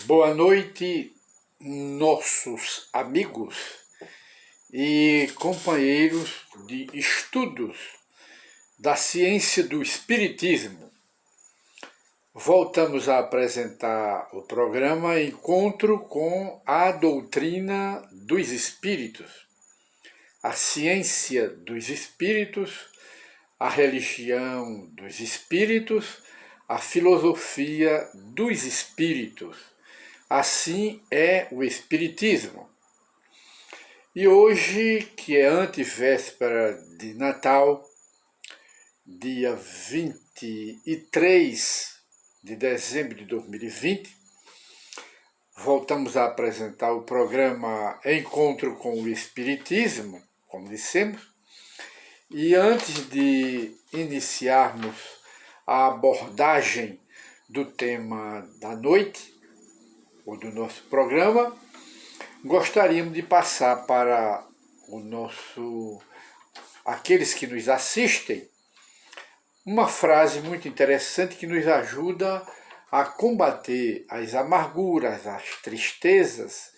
Boa noite, nossos amigos e companheiros de estudos da ciência do Espiritismo. Voltamos a apresentar o programa Encontro com a Doutrina dos Espíritos, a ciência dos Espíritos, a religião dos Espíritos, a filosofia dos Espíritos. Assim é o Espiritismo. E hoje, que é antevéspera de Natal, dia 23 de dezembro de 2020, voltamos a apresentar o programa Encontro com o Espiritismo, como dissemos, e antes de iniciarmos a abordagem do tema da noite, ou do nosso programa, gostaríamos de passar para aqueles que nos assistem uma frase muito interessante que nos ajuda a combater as amarguras, as tristezas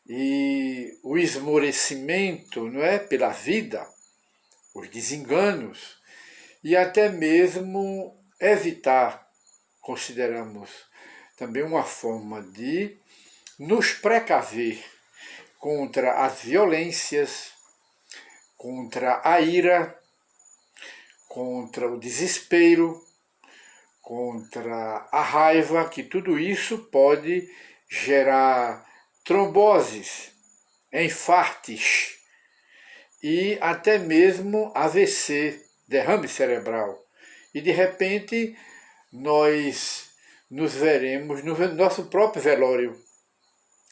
e o esmorecimento, não é, pela vida, os desenganos e até mesmo evitar, consideramos também uma forma de nos precaver contra as violências, contra a ira, contra o desespero, contra a raiva, que tudo isso pode gerar tromboses, infartes e até mesmo AVC, derrame cerebral. E de repente nós nos veremos no nosso próprio velório,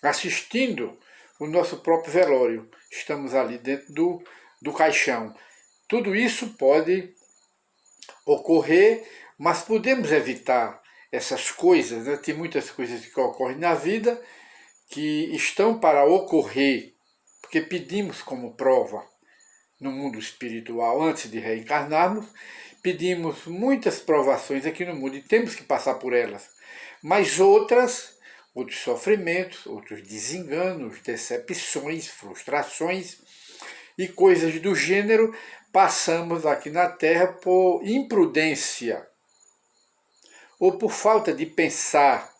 assistindo o nosso próprio velório. Estamos ali dentro do caixão. Tudo isso pode ocorrer, mas podemos evitar essas coisas, né? Tem muitas coisas que ocorrem na vida que estão para ocorrer, porque pedimos como prova no mundo espiritual, antes de reencarnarmos, pedimos muitas provações aqui no mundo e temos que passar por elas. Mas outros sofrimentos, outros desenganos, decepções, frustrações e coisas do gênero, passamos aqui na Terra por imprudência ou por falta de pensar,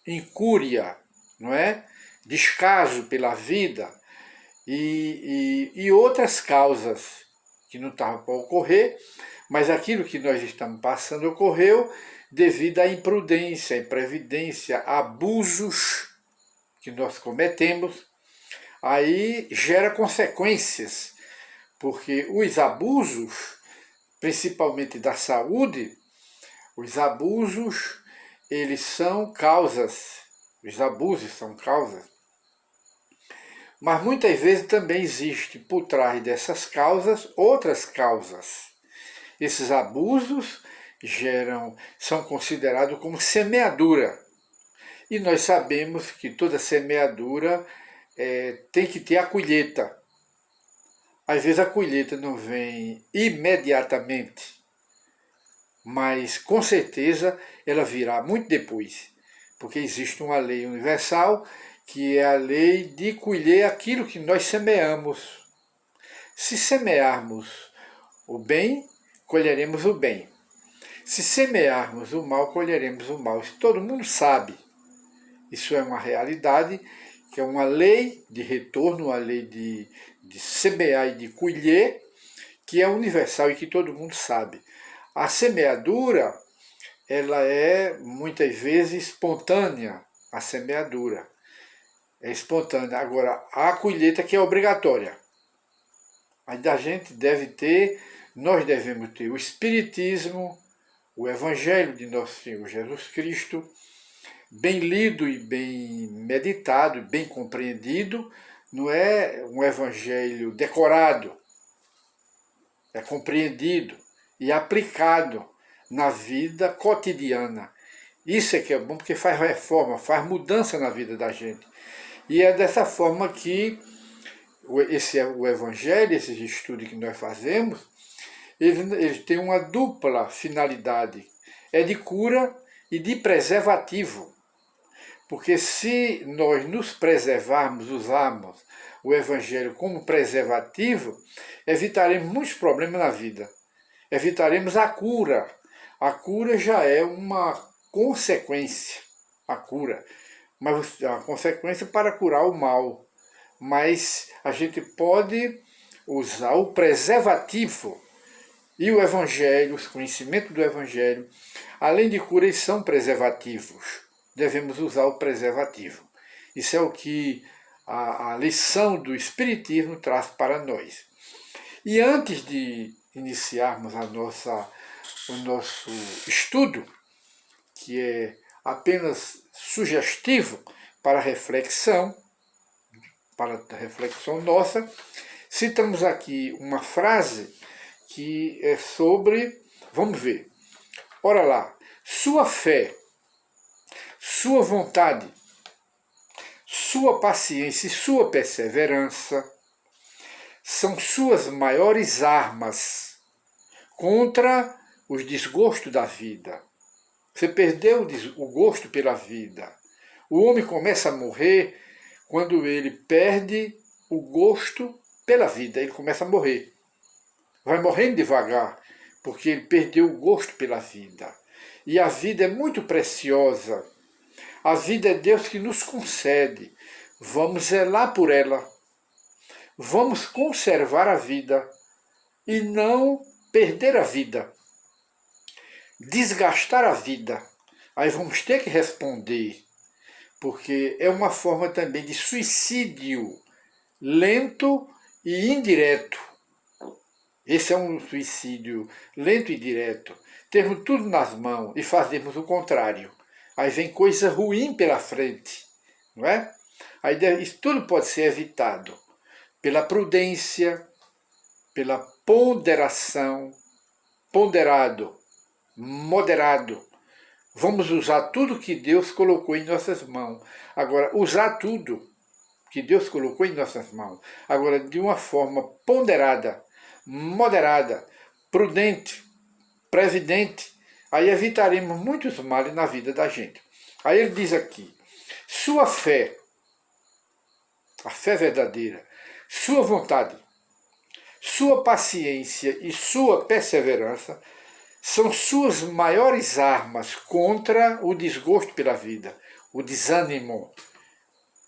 incúria, não é? Descaso pela vida e outras causas que não estavam para ocorrer, mas aquilo que nós estamos passando ocorreu devido à imprudência, imprevidência, abusos que nós cometemos. Aí gera consequências, porque os abusos, principalmente da saúde, os abusos, eles são causas, os abusos são causas, mas muitas vezes também existe por trás dessas causas outras causas. Esses abusos são considerados como semeadura. E nós sabemos que toda semeadura tem que ter a colheita. Às vezes a colheita não vem imediatamente, mas com certeza ela virá muito depois, porque existe uma lei universal que é a lei de colher aquilo que nós semeamos. Se semearmos o bem, colheremos o bem. Se semearmos o mal, colheremos o mal. Isso todo mundo sabe. Isso é uma realidade, que é uma lei de retorno, uma lei de semear e de colher, que é universal e que todo mundo sabe. A semeadura, ela é muitas vezes espontânea, a semeadura é espontânea. Agora, a colheita que é obrigatória. Nós devemos ter o Espiritismo, o Evangelho de Nosso Senhor Jesus Cristo, bem lido e bem meditado, bem compreendido. Não é um Evangelho decorado, é compreendido e aplicado na vida cotidiana. Isso é que é bom, porque faz reforma, faz mudança na vida da gente. E é dessa forma que o Evangelho, esses estudos que nós fazemos, eles têm uma dupla finalidade. É de cura e de preservativo. Porque se nós nos preservarmos, usarmos o Evangelho como preservativo, evitaremos muitos problemas na vida. Evitaremos a cura. A cura já é uma consequência, a cura, mas a consequência para curar o mal. Mas a gente pode usar o preservativo e o Evangelho, os conhecimentos do Evangelho, além de cura, eles são preservativos. Devemos usar o preservativo. Isso é o que a lição do Espiritismo traz para nós. E antes de iniciarmos o nosso estudo, que é apenas sugestivo para reflexão nossa, citamos aqui uma frase que é sobre, vamos ver, ora lá, sua fé, sua vontade, sua paciência e sua perseverança são suas maiores armas contra os desgostos da vida. Você perdeu o gosto pela vida. O homem começa a morrer quando ele perde o gosto pela vida. Ele começa a morrer. Vai morrendo devagar, porque ele perdeu o gosto pela vida. E a vida é muito preciosa. A vida é Deus que nos concede. Vamos zelar por ela. Vamos conservar a vida e não perder a vida. Desgastar a vida. Aí vamos ter que responder, porque é uma forma também de suicídio lento e indireto. Esse é um suicídio lento e direto. Termos tudo nas mãos e fazermos o contrário. Aí vem coisa ruim pela frente, não é? Aí isso tudo pode ser evitado pela prudência, pela ponderação, ponderado, moderado. Vamos usar tudo que Deus colocou em nossas mãos. Agora, usar tudo que Deus colocou em nossas mãos. Agora, de uma forma ponderada, moderada, prudente, previdente. Aí evitaremos muitos males na vida da gente. Aí ele diz aqui, sua fé, a fé verdadeira, sua vontade, sua paciência e sua perseverança são suas maiores armas contra o desgosto pela vida, o desânimo,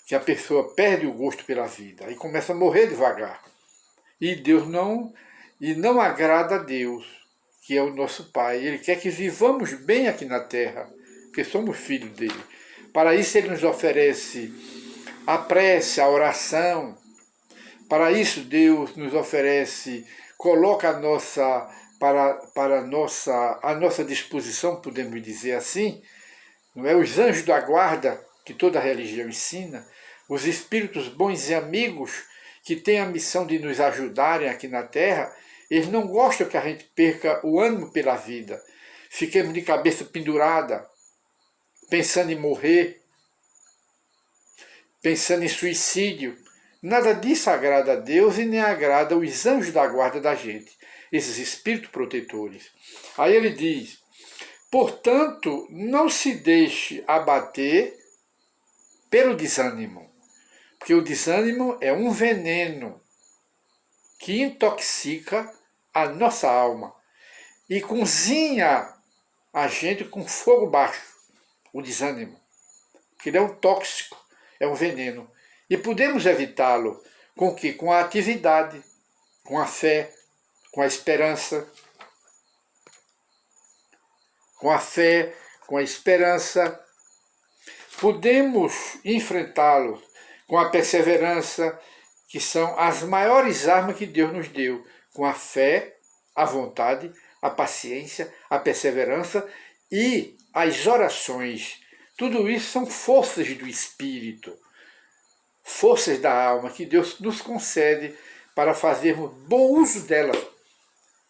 que a pessoa perde o gosto pela vida e começa a morrer devagar. E não agrada a Deus, que é o nosso Pai. Ele quer que vivamos bem aqui na terra, porque somos filhos dele. Para isso ele nos oferece a prece, a oração. Para isso Deus nos oferece, coloca a nossa disposição, podemos dizer assim, não é? Os anjos da guarda, que toda religião ensina, os espíritos bons e amigos que têm a missão de nos ajudarem aqui na Terra, eles não gostam que a gente perca o ânimo pela vida, fiquemos de cabeça pendurada, pensando em morrer, pensando em suicídio. Nada disso agrada a Deus e nem agrada os anjos da guarda da gente, esses espíritos protetores. Aí ele diz, portanto, não se deixe abater pelo desânimo, porque o desânimo é um veneno que intoxica a nossa alma e cozinha a gente com fogo baixo, o desânimo, porque ele é um tóxico, é um veneno. E podemos evitá-lo com o quê? Com a atividade, com a fé, com a esperança. Com a fé, com a esperança. Podemos enfrentá-lo com a perseverança, que são as maiores armas que Deus nos deu, com a fé, a vontade, a paciência, a perseverança e as orações. Tudo isso são forças do Espírito, forças da alma que Deus nos concede para fazermos bom uso delas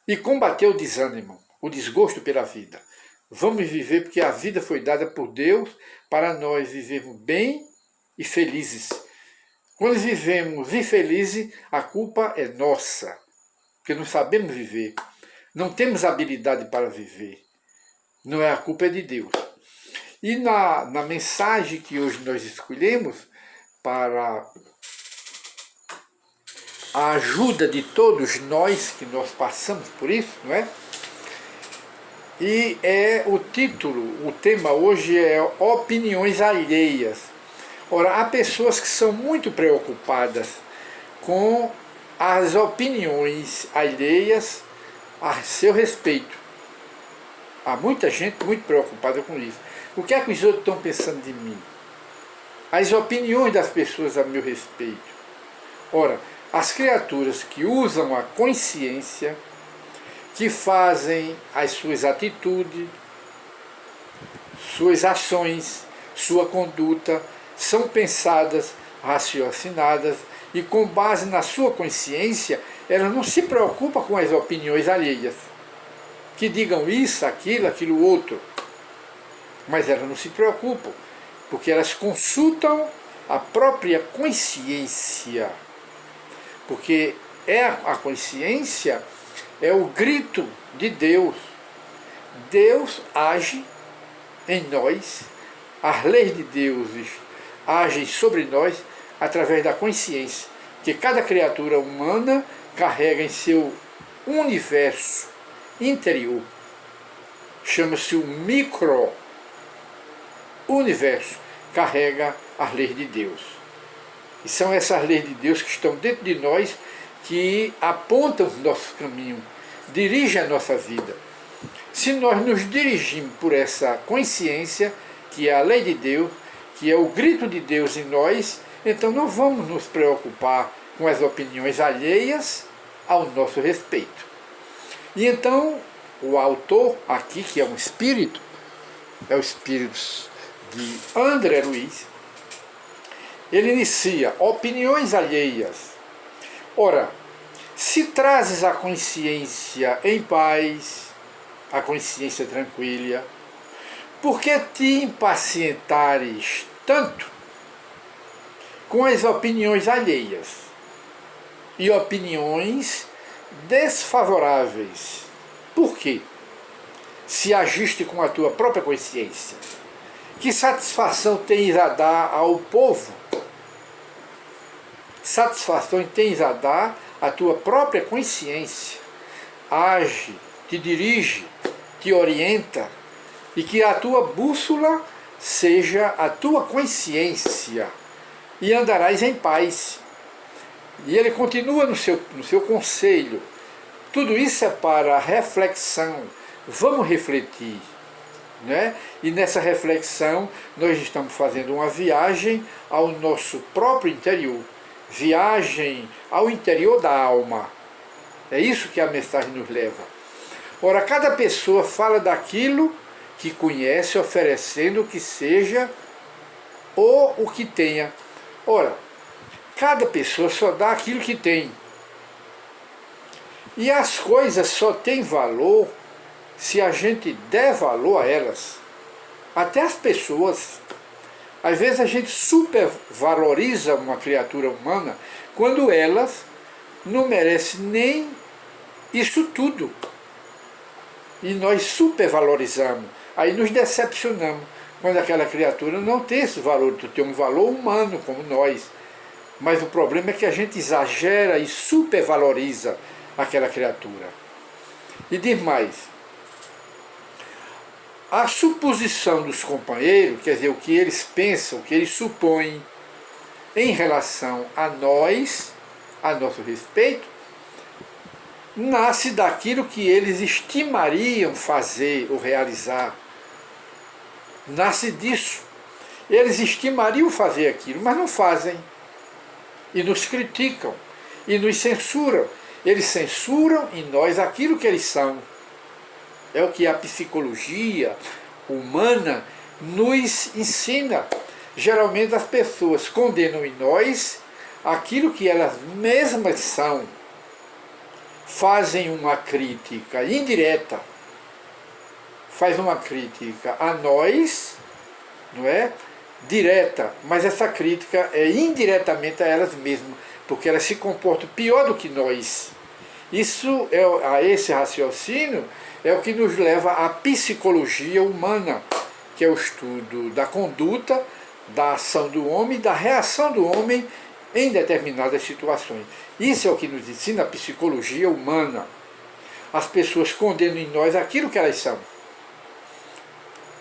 e combater o desânimo, o desgosto pela vida. Vamos viver porque a vida foi dada por Deus para nós vivermos bem e felizes. Quando vivemos infelizes, a culpa é nossa, porque não sabemos viver, não temos habilidade para viver. Não é a culpa, é de Deus. E na mensagem que hoje nós escolhemos para a ajuda de todos nós, que nós passamos por isso, não é? E o título, o tema hoje é opiniões alheias. Ora, há pessoas que são muito preocupadas com as opiniões alheias a seu respeito. Há muita gente muito preocupada com isso. O que é que os outros estão pensando de mim? As opiniões das pessoas a meu respeito. Ora, as criaturas que usam a consciência, que fazem as suas atitudes, suas ações, sua conduta, são pensadas, raciocinadas, e com base na sua consciência, elas não se preocupam com as opiniões alheias, que digam isso, aquilo outro. Mas elas não se preocupam, porque elas consultam a própria consciência. Porque a consciência é o grito de Deus. Deus age em nós, as leis de Deus agem sobre nós através da consciência, que cada criatura humana carrega em seu universo interior. Chama-se o micro-universo, carrega as leis de Deus. E são essas leis de Deus que estão dentro de nós, que apontam o nosso caminho, dirigem a nossa vida. Se nós nos dirigimos por essa consciência, que é a lei de Deus, que é o grito de Deus em nós, então não vamos nos preocupar com as opiniões alheias ao nosso respeito. E então, o autor aqui, que é um espírito, é o espírito de André Luiz, ele inicia opiniões alheias. Ora, se trazes a consciência em paz, a consciência tranquila, por que te impacientares tanto com as opiniões alheias e opiniões desfavoráveis? Por quê? Se agiste com a tua própria consciência, que satisfação tens a dar ao povo? Satisfação tens a dar à tua própria consciência. Age, te dirige, te orienta, e que a tua bússola seja a tua consciência, e andarás em paz. E ele continua no seu conselho. Tudo isso é para reflexão. Vamos refletir, né? E nessa reflexão nós estamos fazendo uma viagem ao nosso próprio interior, viagem ao interior da alma. É isso que a mensagem nos leva. Ora, cada pessoa fala daquilo que conhece, oferecendo o que seja ou o que tenha. Ora, cada pessoa só dá aquilo que tem. E as coisas só têm valor se a gente der valor a elas. Até as pessoas. Às vezes a gente supervaloriza uma criatura humana quando elas não merecem nem isso tudo. E nós supervalorizamos. Aí nos decepcionamos quando aquela criatura não tem esse valor, tem um valor humano como nós. Mas o problema é que a gente exagera e supervaloriza aquela criatura. E diz mais, a suposição dos companheiros, quer dizer, o que eles pensam, o que eles supõem em relação a nós, a nosso respeito, nasce daquilo que eles estimariam fazer ou realizar. Nasce disso. Eles estimariam fazer aquilo, mas não fazem. E nos criticam, e nos censuram. Eles censuram em nós aquilo que eles são. É o que a psicologia humana nos ensina. Geralmente as pessoas condenam em nós aquilo que elas mesmas são. Fazem uma crítica indireta, faz uma crítica a nós, não é? Direta, mas essa crítica é indiretamente a elas mesmas, porque elas se comportam pior do que nós. Isso esse raciocínio é o que nos leva à psicologia humana, que é o estudo da conduta, da ação do homem e da reação do homem em determinadas situações. Isso é o que nos ensina a psicologia humana. As pessoas condenam em nós aquilo que elas são.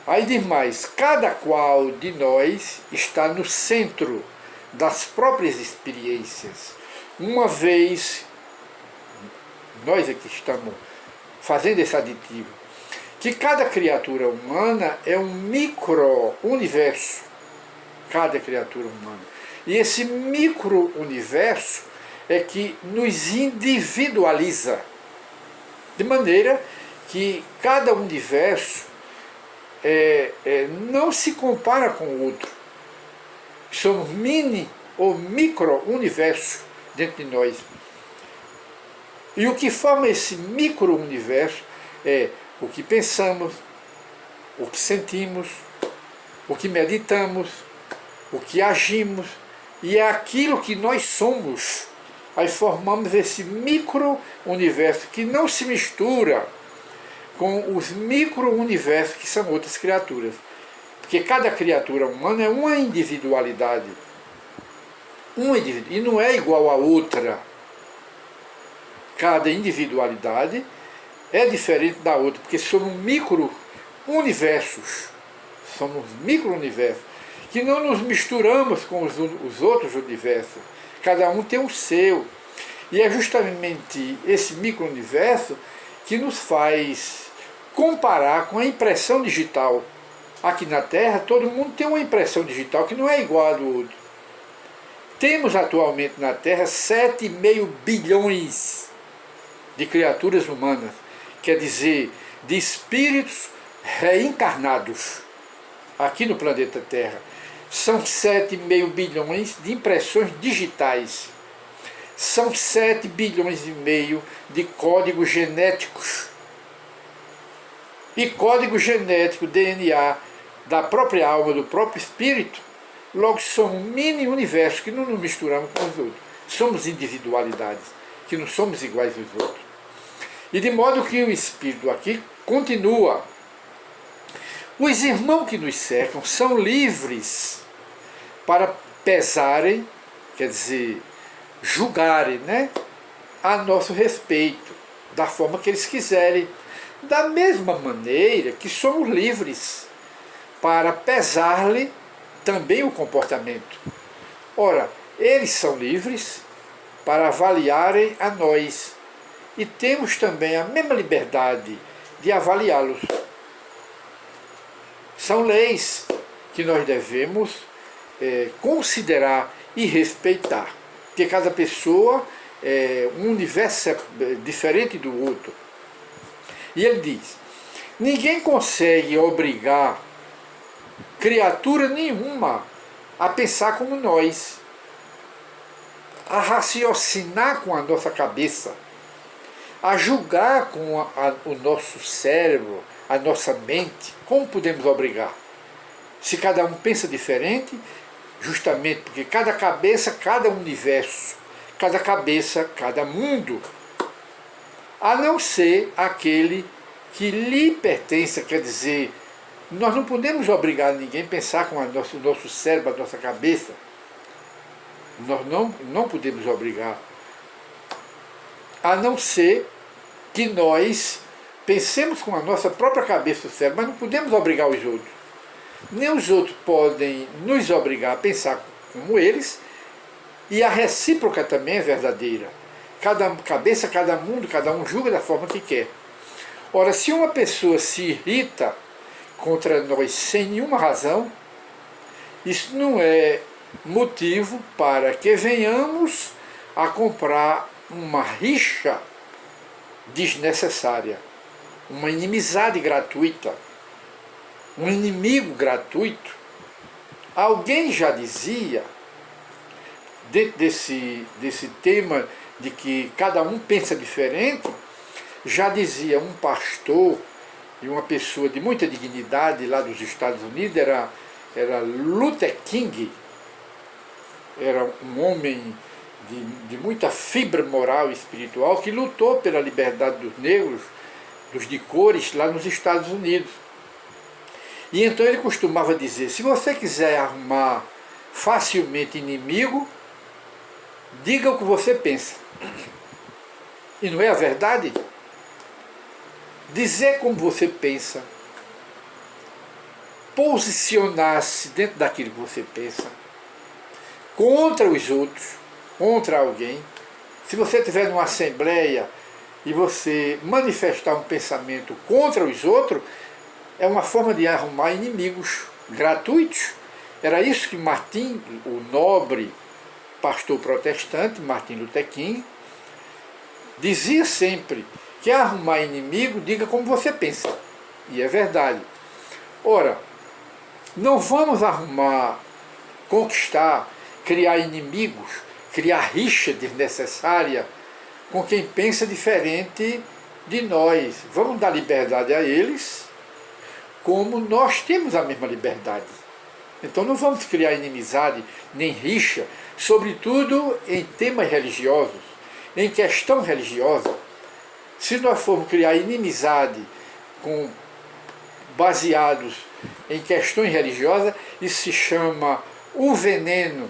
Aí diz mais, cada qual de nós está no centro das próprias experiências. Uma vez, nós aqui estamos fazendo esse aditivo, que cada criatura humana é um micro-universo. Cada criatura humana. E esse micro-universo é que nos individualiza. De maneira que cada universo não se compara com o outro. Somos mini ou micro-universo dentro de nós. E o que forma esse micro-universo é o que pensamos, o que sentimos, o que meditamos, o que agimos, e é aquilo que nós somos. Aí formamos esse micro-universo que não se mistura com os micro-universos que são outras criaturas. Porque cada criatura humana é uma individualidade. E não é igual a outra. Cada individualidade é diferente da outra, porque somos micro-universos. Somos micro-universos, que não nos misturamos com os outros universos. Cada um tem o seu. E é justamente esse micro-universo que nos faz comparar com a impressão digital. Aqui na Terra, todo mundo tem uma impressão digital que não é igual a do outro. Temos atualmente na Terra 7,5 bilhões de criaturas humanas, quer dizer, de espíritos reencarnados aqui no planeta Terra. São 7,5 bilhões de impressões digitais. São 7 bilhões e meio de códigos genéticos. E código genético, DNA, da própria alma, do próprio espírito, logo somos um mini universo que não nos misturamos com os outros. Somos individualidades, que não somos iguais aos outros. E de modo que o espírito aqui continua. Os irmãos que nos cercam são livres para pesarem, quer dizer, julgarem, né, a nosso respeito, da forma que eles quiserem. Da mesma maneira que somos livres para pesar-lhe também o comportamento. Ora, eles são livres para avaliarem a nós e temos também a mesma liberdade de avaliá-los. São leis que nós devemos considerar e respeitar, porque cada pessoa é um universo diferente do outro. E ele diz, ninguém consegue obrigar criatura nenhuma a pensar como nós, a raciocinar com a nossa cabeça, a julgar com o nosso cérebro, a nossa mente. Como podemos obrigar? Se cada um pensa diferente, justamente porque cada cabeça, cada universo, cada cabeça, cada mundo, a não ser aquele que lhe pertence, quer dizer, nós não podemos obrigar ninguém a pensar com o nosso cérebro, a nossa cabeça. Nós não podemos obrigar. A não ser que nós pensemos com a nossa própria cabeça o cérebro, mas não podemos obrigar os outros. Nem os outros podem nos obrigar a pensar como eles, e a recíproca também é verdadeira. Cada cabeça, cada mundo, cada um julga da forma que quer. Ora, se uma pessoa se irrita contra nós sem nenhuma razão, isso não é motivo para que venhamos a comprar uma rixa desnecessária, uma inimizade gratuita, um inimigo gratuito. Alguém já dizia, dentro desse tema de que cada um pensa diferente, já dizia um pastor e uma pessoa de muita dignidade lá dos Estados Unidos, era Luther King, era um homem de muita fibra moral e espiritual, que lutou pela liberdade dos negros, dos de cores, lá nos Estados Unidos. E então ele costumava dizer, se você quiser arrumar facilmente inimigo, diga o que você pensa. E não é a verdade? Dizer como você pensa, posicionar-se dentro daquilo que você pensa, contra os outros, contra alguém. Se você estiver numa assembleia e você manifestar um pensamento contra os outros, é uma forma de arrumar inimigos gratuitos. Era isso que Martim, o nobre pastor protestante, Martin Luther King, dizia sempre: que arrumar inimigo, diga como você pensa. E é verdade. Ora, não vamos arrumar, conquistar, criar inimigos, criar rixa desnecessária com quem pensa diferente de nós. Vamos dar liberdade a eles, como nós temos a mesma liberdade. Então não vamos criar inimizade nem rixa, sobretudo em temas religiosos, em questão religiosa. Se nós formos criar inimizade baseados em questões religiosas, isso se chama o veneno,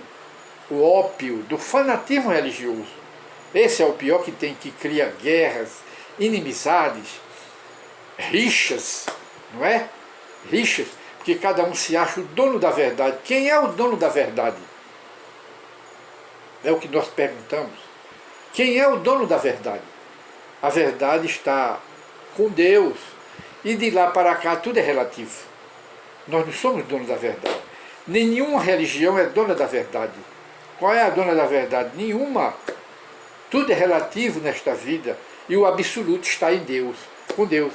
o ópio do fanatismo religioso. Esse é o pior que tem, que cria guerras, inimizades, rixas, não é? Rixas, porque cada um se acha o dono da verdade. Quem é o dono da verdade? É o que nós perguntamos. Quem é o dono da verdade? A verdade está com Deus, e de lá para cá tudo é relativo. Nós não somos donos da verdade. Nenhuma religião é dona da verdade. Qual é a dona da verdade? Nenhuma. Tudo é relativo nesta vida, e o absoluto está em Deus, com Deus.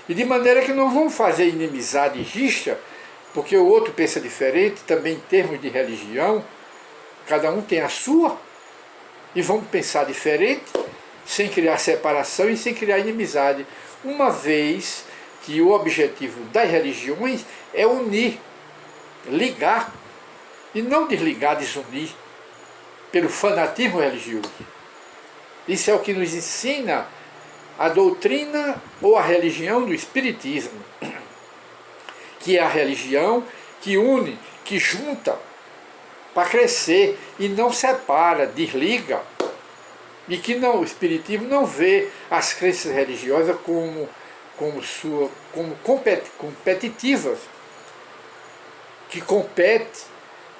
E de maneira que não vamos fazer inimizade e rixa, porque o outro pensa diferente, também em termos de religião, cada um tem a sua, e vamos pensar diferente, sem criar separação e sem criar inimizade, uma vez que o objetivo das religiões é unir, ligar, e não desligar, desunir, pelo fanatismo religioso. Isso é o que nos ensina a doutrina ou a religião do Espiritismo, que é a religião que une, que junta para crescer e não separa, desliga, e que não, o Espiritismo não vê as crenças religiosas como competitivas, que compete,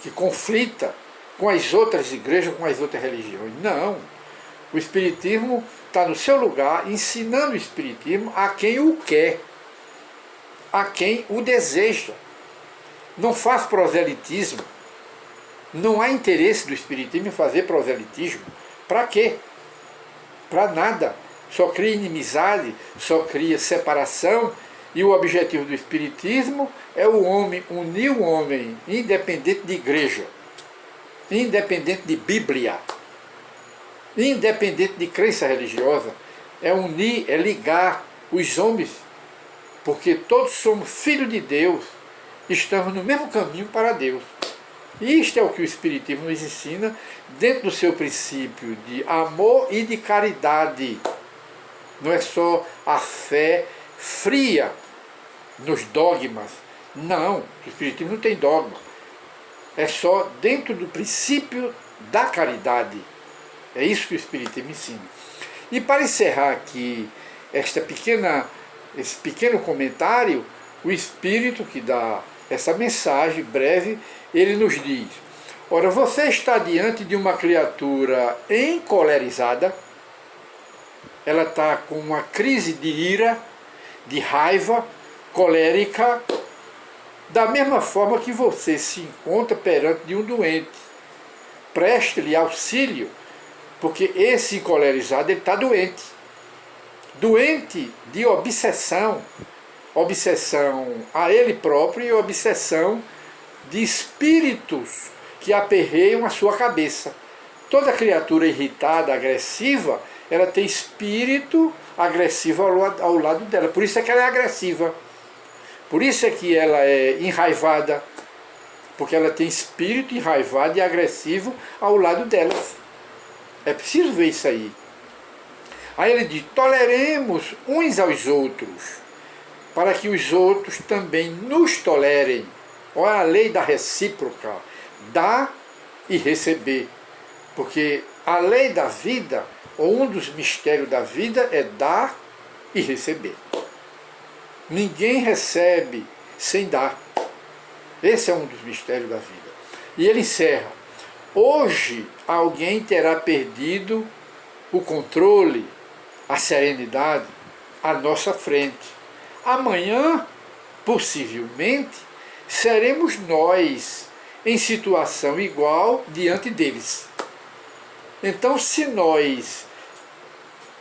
que conflita com as outras igrejas, com as outras religiões. Não. O Espiritismo está no seu lugar, ensinando o Espiritismo a quem o quer, a quem o deseja. Não faz proselitismo. Não há interesse do Espiritismo em fazer proselitismo. Para quê? Para nada. Só cria inimizade, só cria separação, e o objetivo do Espiritismo é o homem, unir o homem, independente de igreja, independente de Bíblia, independente de crença religiosa, é unir, é ligar os homens, porque todos somos filhos de Deus, estamos no mesmo caminho para Deus. E isto é o que o Espiritismo nos ensina, dentro do seu princípio de amor e de caridade. Não é só a fé fria nos dogmas. Não, o Espiritismo não tem dogma. É só dentro do princípio da caridade. É isso que o Espiritismo ensina. E para encerrar aqui esse pequeno comentário, o Espírito que dá essa mensagem breve, ele nos diz: ora, você está diante de uma criatura encolerizada, ela está com uma crise de ira, de raiva, colérica, da mesma forma que você se encontra perante de um doente. Preste-lhe auxílio, porque esse encolerizado está doente. Doente de obsessão, obsessão a ele próprio e obsessão de espíritos que aperreiam a sua cabeça. Toda criatura irritada, agressiva, ela tem espírito agressivo ao lado dela. Por isso é que ela é agressiva. Por isso é que ela é enraivada. Porque ela tem espírito enraivado e agressivo ao lado dela. É preciso ver isso aí. Aí ele diz: toleremos uns aos outros. para que os outros também nos tolerem. Olha a lei da recíproca, dar e receber. Porque a lei da vida, ou um dos mistérios da vida, é dar e receber. Ninguém recebe sem dar. Esse é um dos mistérios da vida. E ele encerra: hoje alguém terá perdido o controle, a serenidade à nossa frente. Amanhã, possivelmente, seremos nós em situação igual diante deles. Então, se nós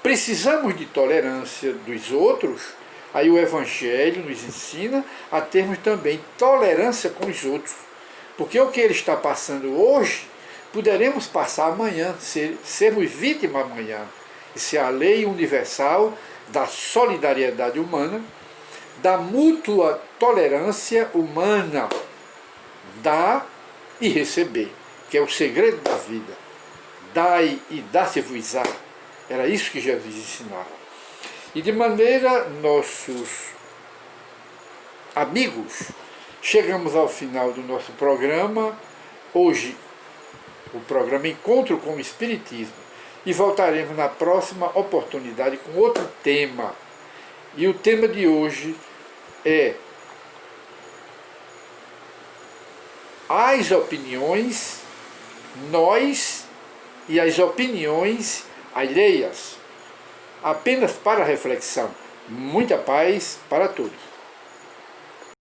precisamos de tolerância dos outros, aí o Evangelho nos ensina a termos também tolerância com os outros. Porque o que ele está passando hoje, poderemos passar amanhã, sermos vítimas amanhã. Isso é a lei universal da solidariedade humana, da mútua tolerância humana, dar e receber, que é o segredo da vida. Dai e dá-se-vos-á. Era isso que Jesus ensinava. E de maneira, nossos amigos, chegamos ao final do nosso programa. Hoje, o programa Encontro com o Espiritismo. E voltaremos na próxima oportunidade com outro tema. E o tema de hoje é as opiniões, nós e as opiniões alheias. Apenas para reflexão. Muita paz para todos.